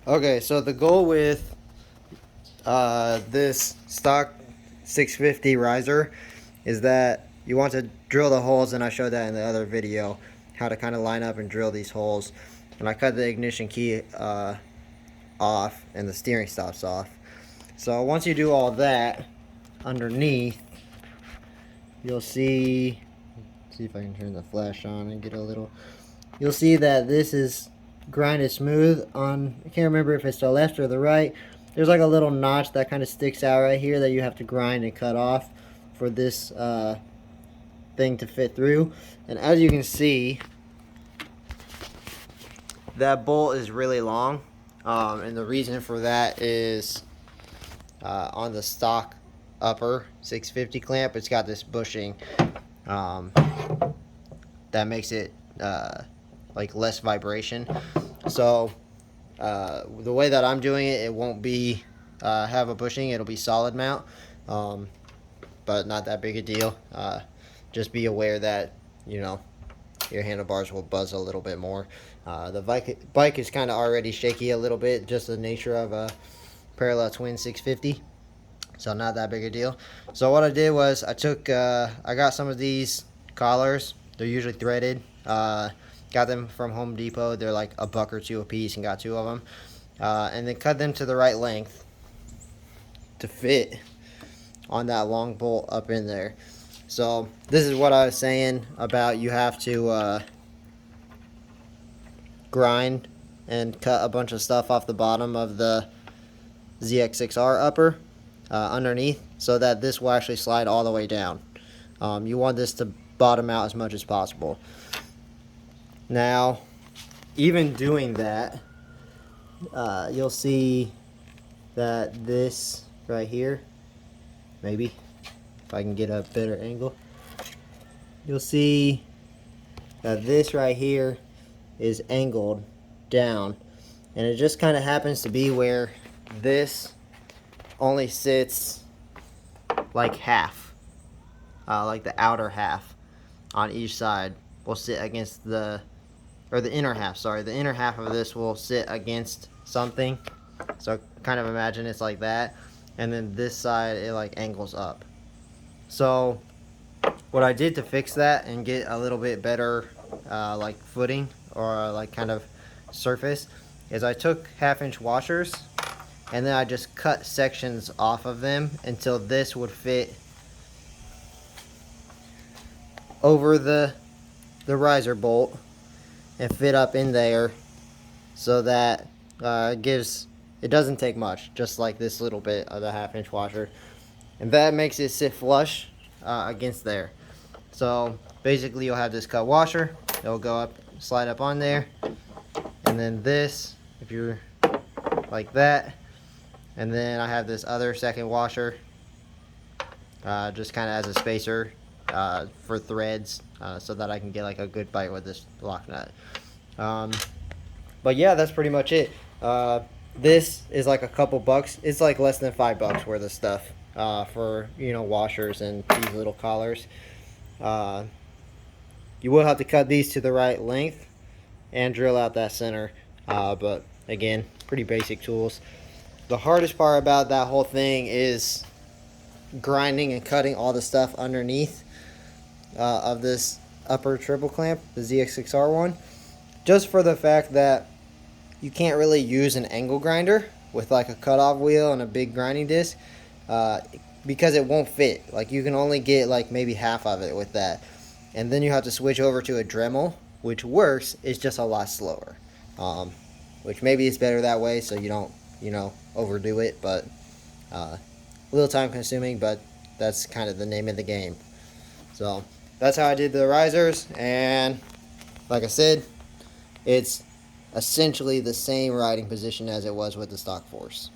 Okay, so the goal with this stock 650 riser is that you want to drill the holes, and I showed that in the other video, how to kind of line up and drill these holes. And I cut the ignition key off and the steering stops off. So once you do all that, underneath you'll see if I can turn the flash on and get a little, you'll see that this is grinded smooth on, I can't remember if it's the left or the right. There's like a little notch that kind of sticks out right here that you have to grind and cut off for this thing to fit through. And as you can see, that bolt is really long, and the reason for that is on the stock upper 650 clamp, it's got this bushing that makes it like less vibration. So the way that I'm doing it, it won't be have a bushing, it'll be solid mount, but not that big a deal. Just be aware that, you know, your handlebars will buzz a little bit more. The bike is kind of already shaky a little bit, just the nature of a parallel twin 650, so not that big a deal. So what I did was I got some of these collars. They're usually threaded. Got them from Home Depot. They're like $1 or $2 a piece, and got 2 of them, and then cut them to the right length to fit on that long bolt up in there. So this is what I was saying about, you have to grind and cut a bunch of stuff off the bottom of the ZX6R upper underneath, so that this will actually slide all the way down. You want this to bottom out as much as possible. Now, even doing that, you'll see that this right here, maybe if I can get a better angle, you'll see that this right here is angled down, and it just kind of happens to be where this only sits like half, like the outer half on each side will sit against the inner half, sorry, the inner half of this will sit against something. So kind of imagine it's like that, and then this side, it like angles up. So what I did to fix that and get a little bit better like footing, or like kind of surface, is I took 1/2-inch washers, and then I just cut sections off of them until this would fit over the riser bolt and fit up in there, so that it doesn't take much, just like this little bit of the 1/2-inch washer, and that makes it sit flush against there. So basically you'll have this cut washer, it'll go up, slide up on there, and then this, if you're like that, and then I have this other second washer just kind of as a spacer for threads, so that I can get like a good bite with this lock nut. But yeah, that's pretty much it. This is like a couple bucks. It's like less than $5 worth of stuff for, you know, washers and these little collars. You will have to cut these to the right length and drill out that center, but again, pretty basic tools. The hardest part about that whole thing is grinding and cutting all the stuff underneath of this upper triple clamp, the ZX6R one, just for the fact that you can't really use an angle grinder with like a cutoff wheel and a big grinding disc, because it won't fit. Like, you can only get like maybe half of it with that, and then you have to switch over to a Dremel, which works, it's just a lot slower, which maybe it's better that way so you don't, you know, overdo it, but a little time consuming, but that's kind of the name of the game. So that's how I did the risers, and like I said, it's essentially the same riding position as it was with the stock force.